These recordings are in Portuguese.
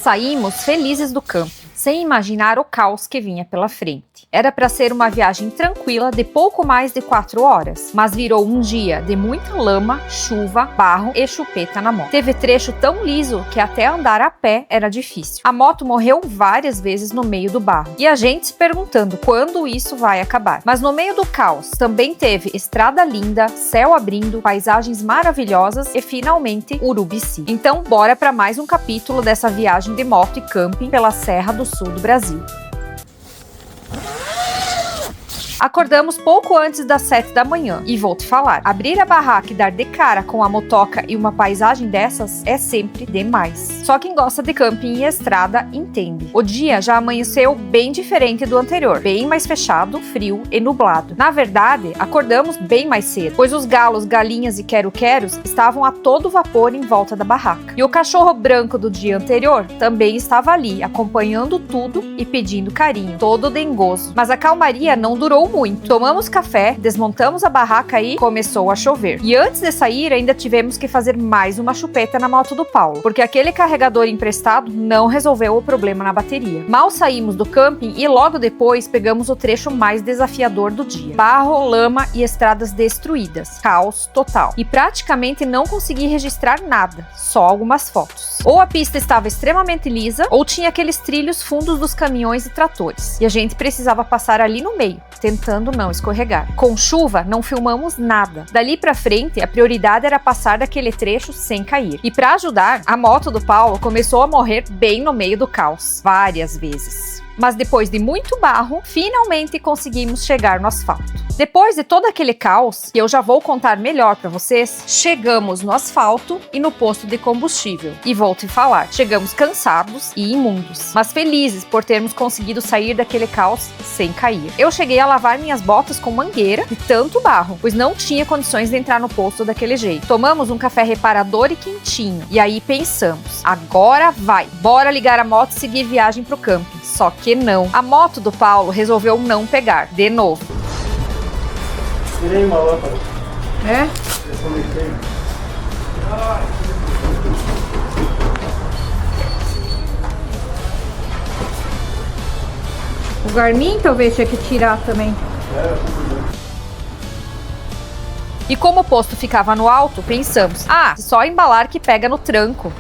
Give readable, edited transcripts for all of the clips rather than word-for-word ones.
Saímos felizes do camping, sem imaginar o caos que vinha pela frente. Era para ser uma viagem tranquila de pouco mais de 4 horas, mas virou um dia de muita lama, chuva, barro e chupeta na moto. Teve trecho tão liso que até andar a pé era difícil. A moto morreu várias vezes no meio do barro, e a gente se perguntando quando isso vai acabar. Mas no meio do caos, também teve estrada linda, céu abrindo, paisagens maravilhosas e finalmente Urubici. Então bora para mais um capítulo dessa viagem de moto e camping pela Serra do Sul do Brasil. Acordamos pouco antes das 7 da manhã e vou te falar, abrir a barraca e dar de cara com a motoca e uma paisagem dessas é sempre demais. Só quem gosta de camping e estrada entende. O dia já amanheceu bem diferente do anterior, bem mais fechado, frio e nublado. Na verdade, acordamos bem mais cedo, pois os galos, galinhas e quero-queros estavam a todo vapor em volta da barraca. E o cachorro branco do dia anterior também estava ali, acompanhando tudo e pedindo carinho, todo dengoso. Mas a calmaria não durou muito. Tomamos café, desmontamos a barraca e começou a chover. E antes de sair, ainda tivemos que fazer mais uma chupeta na moto do Paulo, porque aquele carregador emprestado não resolveu o problema na bateria. Mal saímos do camping e logo depois pegamos o trecho mais desafiador do dia. Barro, lama e estradas destruídas. Caos total. E praticamente não consegui registrar nada, só algumas fotos. Ou a pista estava extremamente lisa, ou tinha aqueles trilhos fundos dos caminhões e tratores. E a gente precisava passar ali no meio, tentando não escorregar. Com chuva, não filmamos nada. Dali pra frente, a prioridade era passar daquele trecho sem cair. E pra ajudar, a moto do Paulo começou a morrer bem no meio do caos, várias vezes. Mas depois de muito barro, finalmente conseguimos chegar no asfalto. Depois de todo aquele caos, que eu já vou contar melhor pra vocês, chegamos no asfalto e no posto de combustível. E vou te falar, chegamos cansados e imundos, mas felizes por termos conseguido sair daquele caos sem cair. Eu cheguei a lavar minhas botas com mangueira e tanto barro, pois não tinha condições de entrar no posto daquele jeito. Tomamos um café reparador e quentinho, e aí pensamos, agora vai, bora ligar a moto e seguir viagem pro camping. Só que não. A moto do Paulo resolveu não pegar, de novo. Tirei uma lâmpada. É? O Garmin talvez tinha que tirar também. E como o posto ficava no alto, pensamos, só embalar que pega no tranco.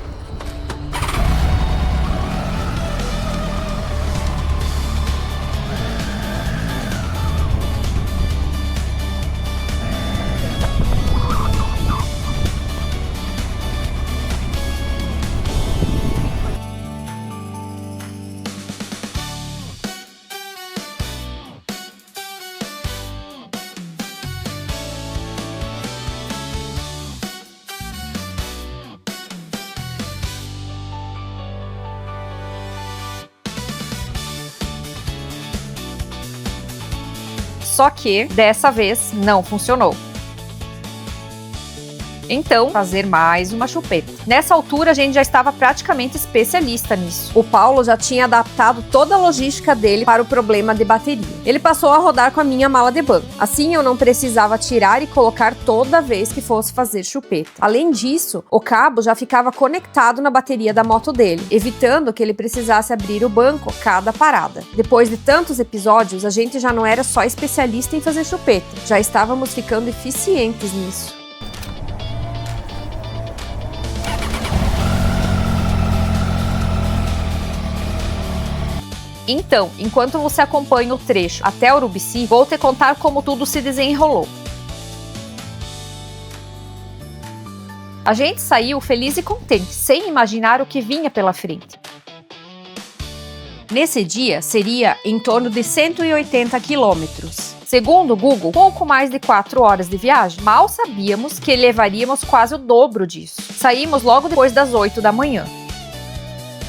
Só que, dessa vez, não funcionou. Então, fazer mais uma chupeta. Nessa altura, a gente já estava praticamente especialista nisso. O Paulo já tinha adaptado toda a logística dele para o problema de bateria. Ele passou a rodar com a minha mala de banco. Assim, eu não precisava tirar e colocar toda vez que fosse fazer chupeta. Além disso, o cabo já ficava conectado na bateria da moto dele, evitando que ele precisasse abrir o banco cada parada. Depois de tantos episódios, a gente já não era só especialista em fazer chupeta. Já estávamos ficando eficientes nisso. Então, enquanto você acompanha o trecho até Urubici, vou te contar como tudo se desenrolou. A gente saiu feliz e contente, sem imaginar o que vinha pela frente. Nesse dia, seria em torno de 180 quilômetros. Segundo o Google, pouco mais de 4 horas de viagem. Mal sabíamos que levaríamos quase o dobro disso. Saímos logo depois das 8 da manhã.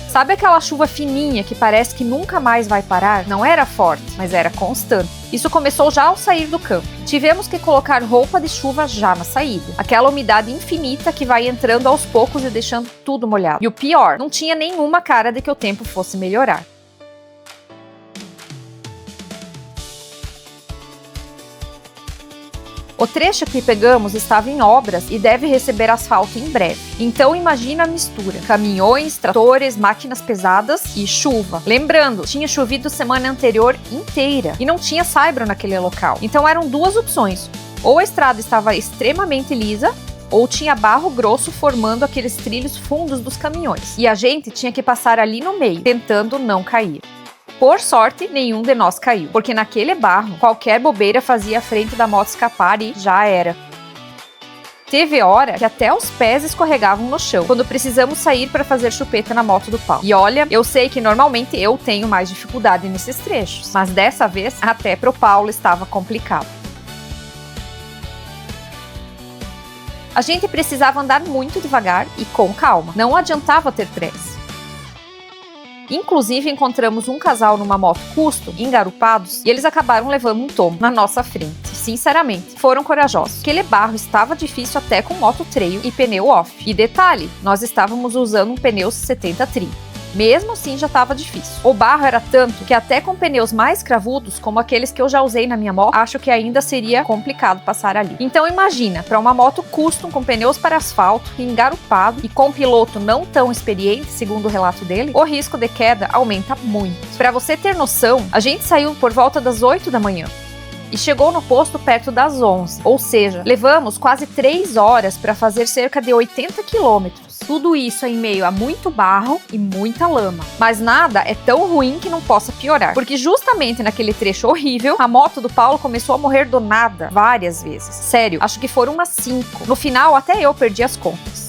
Sabe aquela chuva fininha que parece que nunca mais vai parar? Não era forte, mas era constante. Isso começou já ao sair do campo. Tivemos que colocar roupa de chuva já na saída. Aquela umidade infinita que vai entrando aos poucos e deixando tudo molhado. E o pior, não tinha nenhuma cara de que o tempo fosse melhorar. O trecho que pegamos estava em obras e deve receber asfalto em breve. Então imagina a mistura: caminhões, tratores, máquinas pesadas e chuva. Lembrando, tinha chovido semana anterior inteira e não tinha saibro naquele local. Então eram duas opções: ou a estrada estava extremamente lisa, ou tinha barro grosso formando aqueles trilhos fundos dos caminhões. E a gente tinha que passar ali no meio, tentando não cair. Por sorte, nenhum de nós caiu, porque naquele barro, qualquer bobeira fazia a frente da moto escapar e já era. Teve hora que até os pés escorregavam no chão, quando precisamos sair para fazer chupeta na moto do Paulo. E olha, eu sei que normalmente eu tenho mais dificuldade nesses trechos, mas dessa vez, até pro Paulo estava complicado. A gente precisava andar muito devagar e com calma, não adiantava ter pressa. Inclusive, encontramos um casal numa moto custom, engarupados, e eles acabaram levando um tombo na nossa frente. Sinceramente, foram corajosos. Aquele barro estava difícil até com moto trail e pneu off. E detalhe, nós estávamos usando um pneu 70-30. Mesmo assim, já estava difícil. O barro era tanto que até com pneus mais cravudos, como aqueles que eu já usei na minha moto, acho que ainda seria complicado passar ali. Então imagina, para uma moto custom com pneus para asfalto, engarupado e com piloto não tão experiente, segundo o relato dele, o risco de queda aumenta muito. Para você ter noção, a gente saiu por volta das 8 da manhã. E chegou no posto perto das 11, ou seja, levamos quase 3 horas para fazer cerca de 80 quilômetros. Tudo isso em meio a muito barro e muita lama. Mas nada é tão ruim que não possa piorar, porque justamente naquele trecho horrível, a moto do Paulo começou a morrer do nada várias vezes. Sério, acho que foram umas 5. No final, até eu perdi as contas.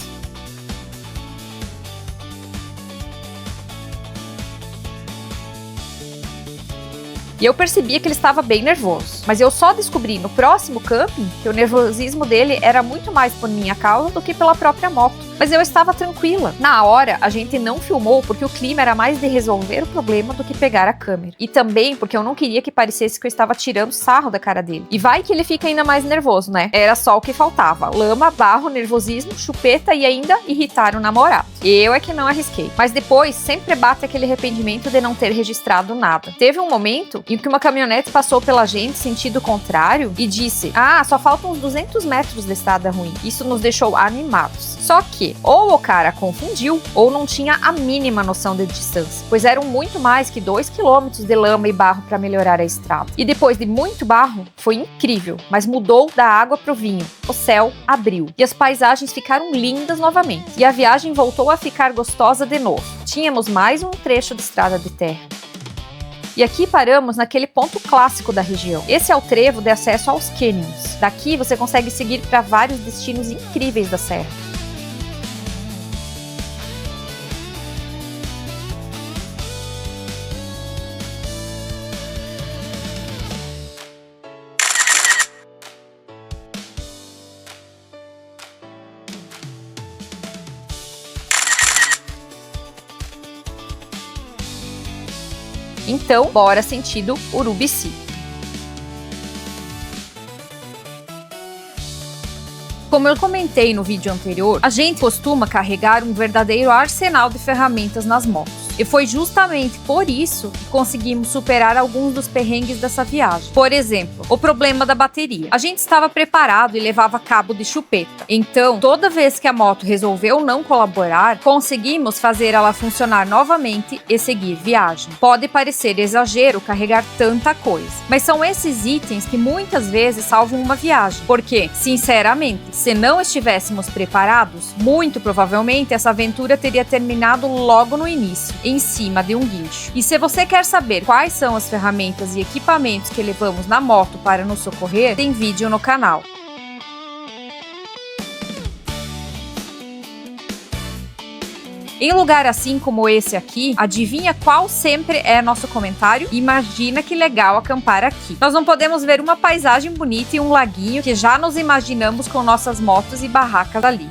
E eu percebia que ele estava bem nervoso. Mas eu só descobri no próximo camping que o nervosismo dele era muito mais por minha causa do que pela própria moto. Mas eu estava tranquila. Na hora, a gente não filmou porque o clima era mais de resolver o problema do que pegar a câmera. E também porque eu não queria que parecesse que eu estava tirando sarro da cara dele. E vai que ele fica ainda mais nervoso, né? Era só o que faltava: lama, barro, nervosismo, chupeta e ainda irritar o namorado. Eu é que não arrisquei. Mas depois, sempre bate aquele arrependimento de não ter registrado nada. Teve um momento em que uma caminhonete passou pela gente sentido contrário e disse: "Ah, só faltam uns 200 metros da estrada ruim." Isso nos deixou animados. Só que, ou o cara confundiu, ou não tinha a mínima noção de distância, pois eram muito mais que 2 quilômetros de lama e barro para melhorar a estrada. E depois de muito barro, foi incrível, mas mudou da água pro vinho. O céu abriu e as paisagens ficaram lindas novamente. E a viagem voltou a ficar gostosa de novo. Tínhamos mais um trecho de estrada de terra. E aqui paramos naquele ponto clássico da região. Esse é o trevo de acesso aos canyons. Daqui você consegue seguir para vários destinos incríveis da serra. Então, bora sentido Urubici. Como eu comentei no vídeo anterior, a gente costuma carregar um verdadeiro arsenal de ferramentas nas motos. E foi justamente por isso que conseguimos superar alguns dos perrengues dessa viagem. Por exemplo, o problema da bateria. A gente estava preparado e levava cabo de chupeta. Então, toda vez que a moto resolveu não colaborar, conseguimos fazer ela funcionar novamente e seguir viagem. Pode parecer exagero carregar tanta coisa, mas são esses itens que muitas vezes salvam uma viagem. Porque, sinceramente, se não estivéssemos preparados, muito provavelmente essa aventura teria terminado logo no início, em cima de um guincho. E se você quer saber quais são as ferramentas e equipamentos que levamos na moto para nos socorrer, tem vídeo no canal. Em lugar assim como esse aqui, adivinha qual sempre é nosso comentário? Imagina que legal acampar aqui. Nós não podemos ver uma paisagem bonita e um laguinho que já nos imaginamos com nossas motos e barracas ali.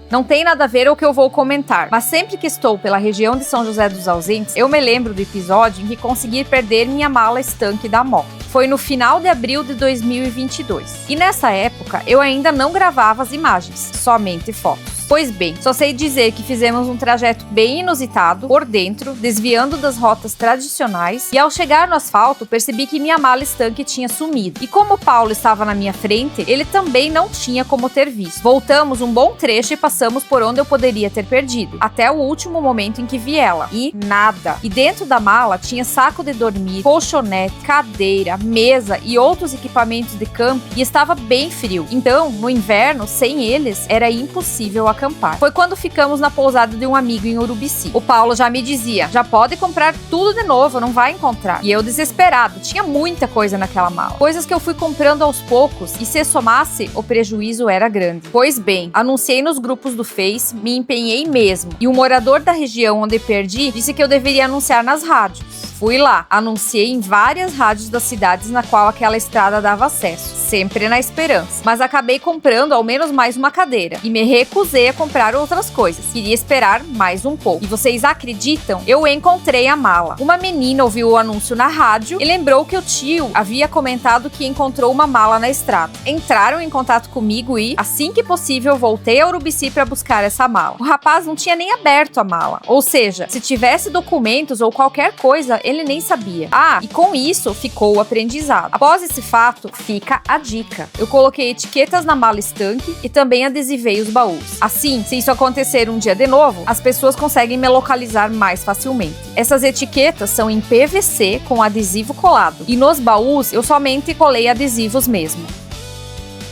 Não tem nada a ver com o que eu vou comentar, mas sempre que estou pela região de São José dos Ausentes, eu me lembro do episódio em que consegui perder minha mala estanque da moto. Foi no final de abril de 2022. E nessa época, eu ainda não gravava as imagens, somente fotos. Pois bem, só sei dizer que fizemos um trajeto bem inusitado por dentro, desviando das rotas tradicionais, e ao chegar no asfalto percebi que minha mala estanque tinha sumido. E como o Paulo estava na minha frente, ele também não tinha como ter visto. Voltamos um bom trecho e passamos por onde eu poderia ter perdido, até o último momento em que vi ela. E nada. E dentro da mala tinha saco de dormir, colchonete, cadeira, mesa e outros equipamentos de campo, e estava bem frio. Então, no inverno, sem eles, era impossível acampar. Foi quando ficamos na pousada de um amigo em Urubici. O Paulo já me dizia, já pode comprar tudo de novo, não vai encontrar. E eu desesperado, tinha muita coisa naquela mala. Coisas que eu fui comprando aos poucos, e se somasse, o prejuízo era grande. Pois bem, anunciei nos grupos do Face, me empenhei mesmo. E o morador da região onde perdi disse que eu deveria anunciar nas rádios. Fui lá, anunciei em várias rádios das cidades na qual aquela estrada dava acesso, sempre na esperança. Mas acabei comprando ao menos mais uma cadeira e me recusei a comprar outras coisas. Queria esperar mais um pouco. E vocês acreditam? Eu encontrei a mala. Uma menina ouviu o anúncio na rádio e lembrou que o tio havia comentado que encontrou uma mala na estrada. Entraram em contato comigo e, assim que possível, voltei a Urubici para buscar essa mala. O rapaz não tinha nem aberto a mala. Ou seja, se tivesse documentos ou qualquer coisa, ele nem sabia. Ah, e com isso ficou o aprendizado. Após esse fato, fica a dica. Eu coloquei etiquetas na mala estanque e também adesivei os baús. Assim, se isso acontecer um dia de novo, as pessoas conseguem me localizar mais facilmente. Essas etiquetas são em PVC com adesivo colado. E nos baús, eu somente colei adesivos mesmo.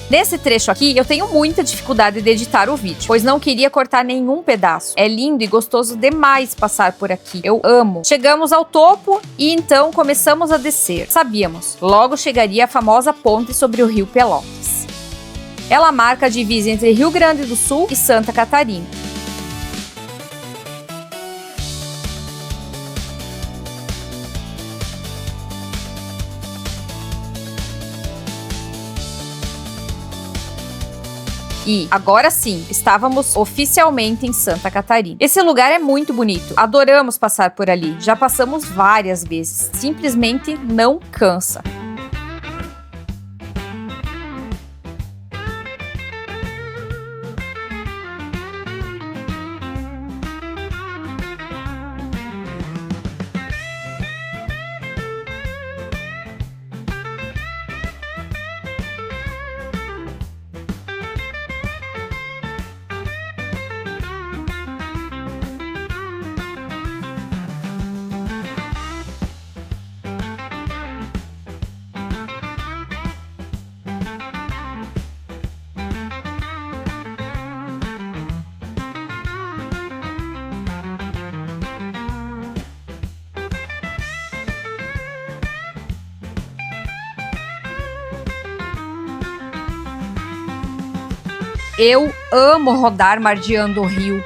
Nesse trecho aqui, eu tenho muita dificuldade de editar o vídeo, pois não queria cortar nenhum pedaço. É lindo e gostoso demais passar por aqui. Eu amo. Chegamos ao topo e então começamos a descer. Sabíamos, logo chegaria a famosa ponte sobre o rio Pelotas. Ela marca a divisa entre Rio Grande do Sul e Santa Catarina. E, agora sim, estávamos oficialmente em Santa Catarina. Esse lugar é muito bonito, adoramos passar por ali, já passamos várias vezes, simplesmente não cansa. Eu amo rodar margeando o rio.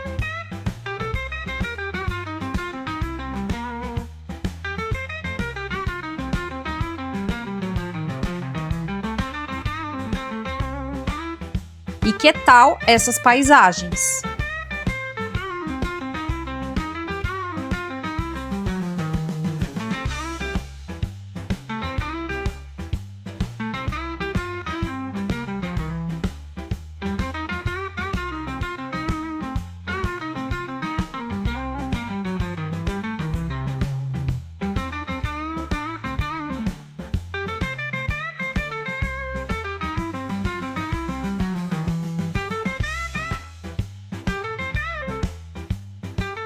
E que tal essas paisagens?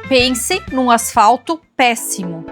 Pense num asfalto péssimo.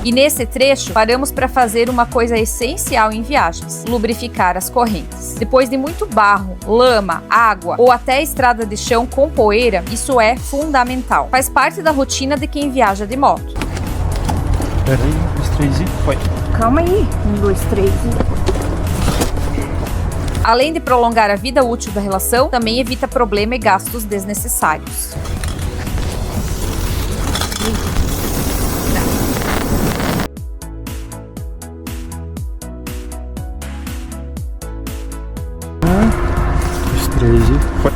E nesse trecho, paramos para fazer uma coisa essencial em viagens: lubrificar as correntes. Depois de muito barro, lama, água ou até estrada de chão com poeira, isso é fundamental. Faz parte da rotina de quem viaja de moto. Pera aí, 1, 2, 3 e foi. Calma aí, 1, 2, 3 e... Além de prolongar a vida útil da relação, também evita problema e gastos desnecessários. 3 e foi.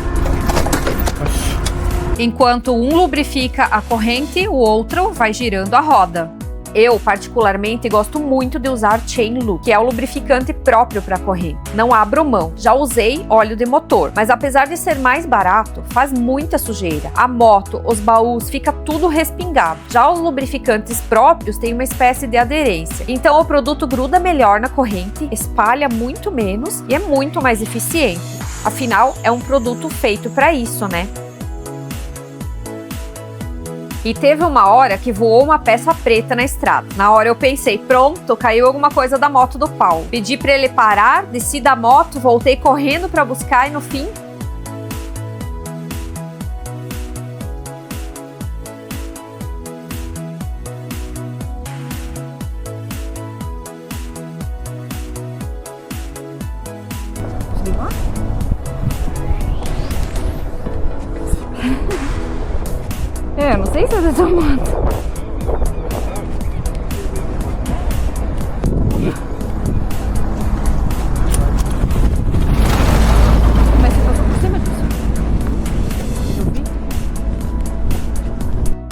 Enquanto um lubrifica a corrente, o outro vai girando a roda. Eu, particularmente, gosto muito de usar Chain Lube, que é o lubrificante próprio para corrente. Não abro mão. Já usei óleo de motor, mas apesar de ser mais barato, faz muita sujeira. A moto, os baús, fica tudo respingado. Já os lubrificantes próprios têm uma espécie de aderência. Então o produto gruda melhor na corrente, espalha muito menos e é muito mais eficiente. Afinal, é um produto feito para isso, né? E teve uma hora que voou uma peça preta na estrada. Na hora eu pensei, pronto, caiu alguma coisa da moto do Paulo. Pedi pra ele parar, desci da moto, voltei correndo pra buscar e no fim... Eu não sei se é dessa moto. Mas você passou por cima disso?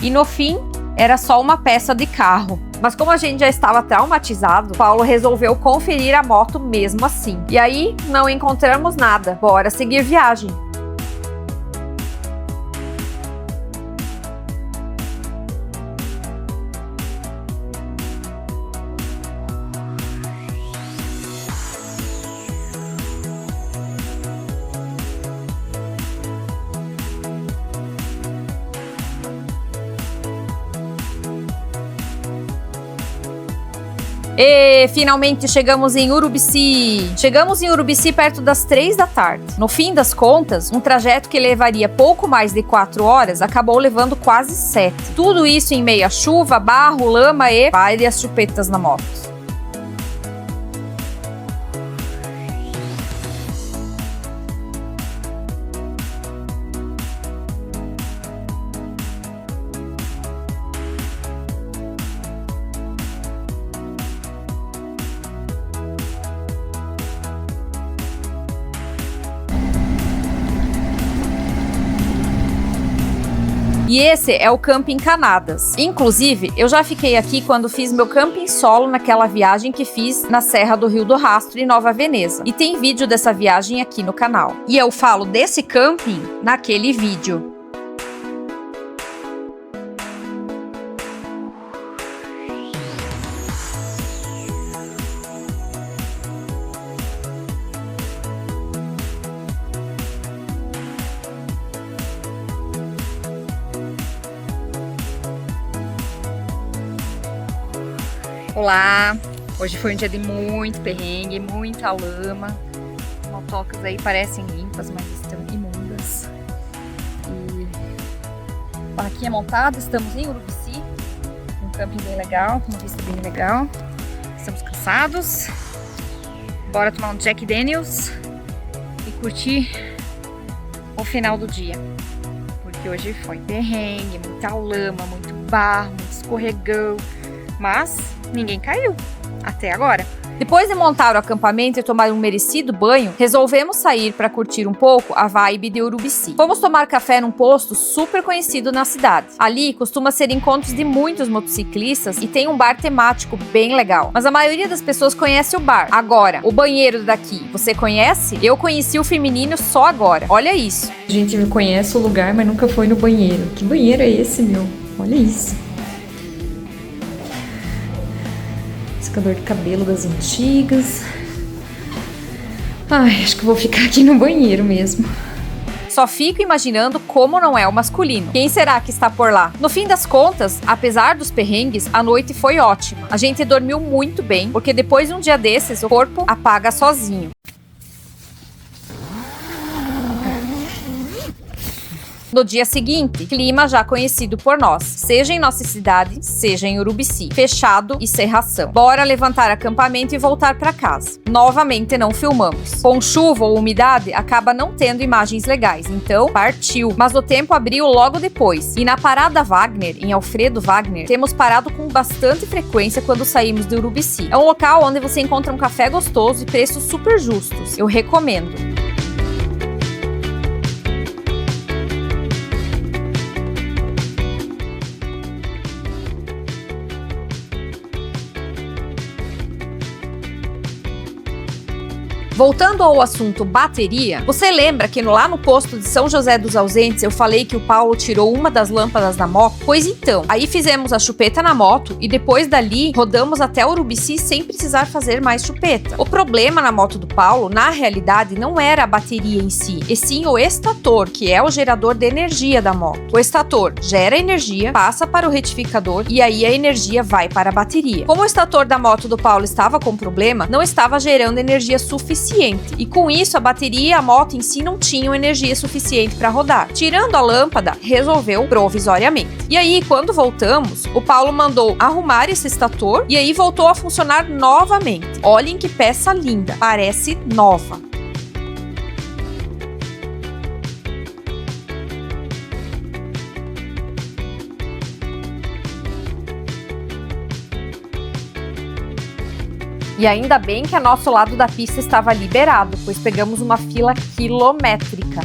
E no fim, era só uma peça de carro. Mas como a gente já estava traumatizado, Paulo resolveu conferir a moto mesmo assim. E aí, não encontramos nada. Bora seguir viagem. E finalmente chegamos em Urubici. Chegamos em Urubici perto das 3 da tarde. No fim das contas, um trajeto que levaria pouco mais de 4 horas acabou levando quase 7. Tudo isso em meio a chuva, barro, lama e várias chupetas na moto. E esse é o Camping Canadas. Inclusive, eu já fiquei aqui quando fiz meu camping solo naquela viagem que fiz na Serra do Rio do Rastro, em Nova Veneza. E tem vídeo dessa viagem aqui no canal. E eu falo desse camping naquele vídeo. Olá! Hoje foi um dia de muito perrengue, muita lama. As motocas aí parecem limpas, mas estão imundas. E a barraquinha montada, estamos em Urubici, um camping bem legal, com uma vista bem legal. Estamos cansados. Bora tomar um Jack Daniels e curtir o final do dia. Porque hoje foi perrengue, muita lama, muito barro, muito escorregão. Mas ninguém caiu, até agora. Depois de montar o acampamento e tomar um merecido banho, resolvemos sair para curtir um pouco a vibe de Urubici. Fomos tomar café num posto super conhecido na cidade. Ali costuma ser encontros de muitos motociclistas e tem um bar temático bem legal. Mas a maioria das pessoas conhece o bar. Agora, o banheiro daqui, você conhece? Eu conheci o feminino só agora. Olha isso. A gente conhece o lugar, mas nunca foi no banheiro. Que banheiro é esse, meu? Olha isso. Secador de cabelo das antigas. Ai, acho que vou ficar aqui no banheiro mesmo. Só fico imaginando como não é o masculino. Quem será que está por lá? No fim das contas, apesar dos perrengues, a noite foi ótima. A gente dormiu muito bem, porque depois de um dia desses, o corpo apaga sozinho. No dia seguinte, clima já conhecido por nós, seja em nossa cidade, seja em Urubici, fechado e cerração. Bora levantar acampamento e voltar para casa. Novamente não filmamos. Com chuva ou umidade, acaba não tendo imagens legais, então partiu. Mas o tempo abriu logo depois. E na parada Wagner, em Alfredo Wagner, temos parado com bastante frequência quando saímos de Urubici. É um local onde você encontra um café gostoso e preços super justos. Eu recomendo. Voltando ao assunto bateria, você lembra que lá no posto de São José dos Ausentes eu falei que o Paulo tirou uma das lâmpadas da moto? Pois então, aí fizemos a chupeta na moto e depois dali rodamos até Urubici sem precisar fazer mais chupeta. O problema na moto do Paulo, na realidade, não era a bateria em si, e sim o estator, que é o gerador de energia da moto. O estator gera energia, passa para o retificador e aí a energia vai para a bateria. Como o estator da moto do Paulo estava com problema, não estava gerando energia suficiente, e com isso a bateria e a moto em si não tinham energia suficiente para rodar. Tirando a lâmpada, resolveu provisoriamente. E aí, quando voltamos, o Paulo mandou arrumar esse estator e aí voltou a funcionar novamente. Olhem que peça linda, parece nova. E ainda bem que a nosso lado da pista estava liberado, pois pegamos uma fila quilométrica.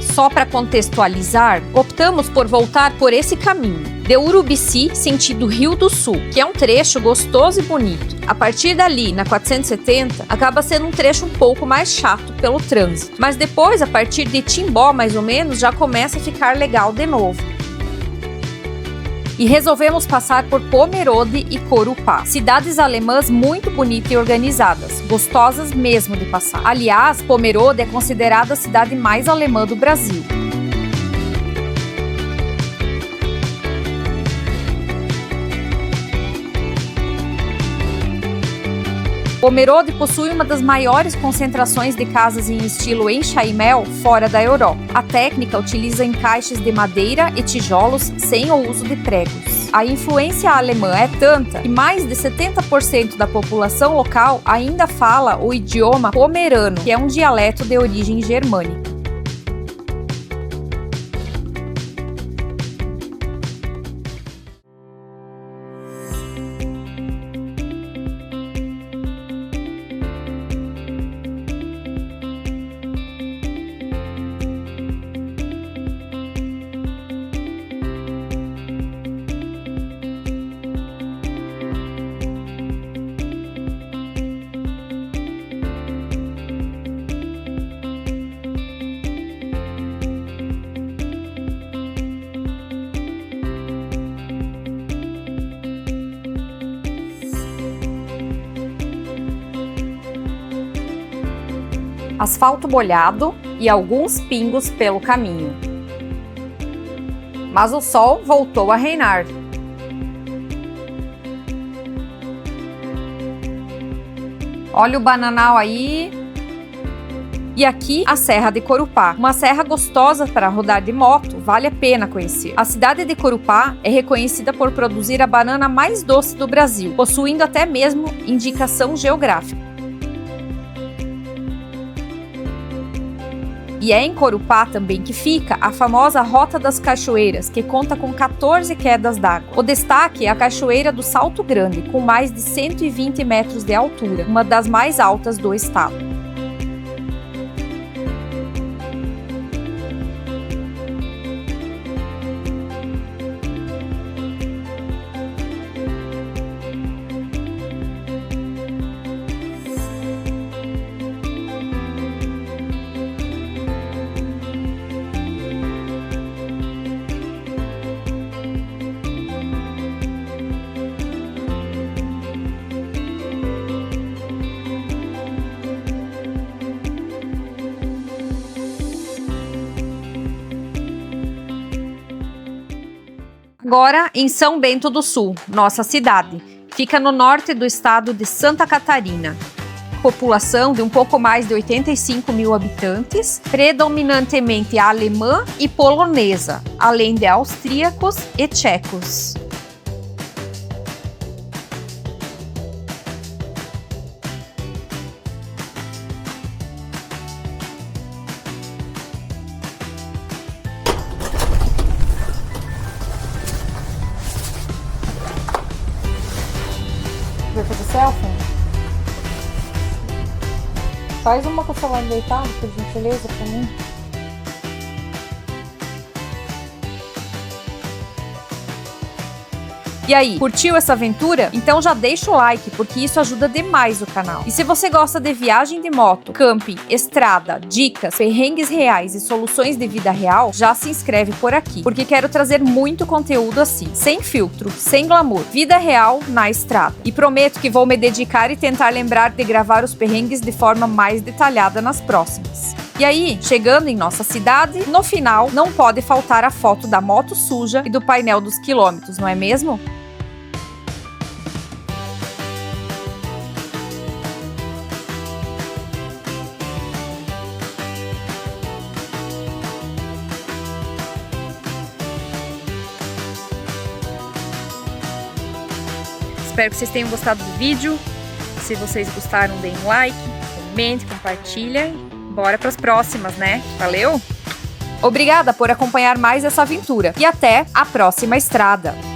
Só para contextualizar, optamos por voltar por esse caminho, de Urubici, sentido Rio do Sul, que é um trecho gostoso e bonito. A partir dali, na 470, acaba sendo um trecho um pouco mais chato pelo trânsito. Mas depois, a partir de Timbó, mais ou menos, já começa a ficar legal de novo. E resolvemos passar por Pomerode e Corupá, cidades alemãs muito bonitas e organizadas, gostosas mesmo de passar. Aliás, Pomerode é considerada a cidade mais alemã do Brasil. Pomerode possui uma das maiores concentrações de casas em estilo enxaimel fora da Europa. A técnica utiliza encaixes de madeira e tijolos sem o uso de pregos. A influência alemã é tanta que mais de 70% da população local ainda fala o idioma pomerano, que é um dialeto de origem germânica. Asfalto molhado e alguns pingos pelo caminho. Mas o sol voltou a reinar. Olha o bananal aí. E aqui a Serra de Corupá, uma serra gostosa para rodar de moto, vale a pena conhecer. A cidade de Corupá é reconhecida por produzir a banana mais doce do Brasil, possuindo até mesmo indicação geográfica. E é em Corupá também que fica a famosa Rota das Cachoeiras, que conta com 14 quedas d'água. O destaque é a Cachoeira do Salto Grande, com mais de 120 metros de altura, uma das mais altas do estado. Agora em São Bento do Sul, nossa cidade. Fica no norte do estado de Santa Catarina. População de um pouco mais de 85 mil habitantes, predominantemente alemã e polonesa, além de austríacos e tchecos. Vai fazer selfie? Faz uma com o celular deitado, por gentileza, pra mim. E aí, curtiu essa aventura? Então já deixa o like, porque isso ajuda demais o canal. E se você gosta de viagem de moto, camping, estrada, dicas, perrengues reais e soluções de vida real, já se inscreve por aqui, porque quero trazer muito conteúdo assim, sem filtro, sem glamour, vida real na estrada. E prometo que vou me dedicar e tentar lembrar de gravar os perrengues de forma mais detalhada nas próximas. E aí, chegando em nossa cidade, no final não pode faltar a foto da moto suja e do painel dos quilômetros, não é mesmo? Espero que vocês tenham gostado do vídeo. Se vocês gostaram, deem um like, comente, compartilhem. Bora para as próximas, né? Valeu? Obrigada por acompanhar mais essa aventura e até a próxima estrada!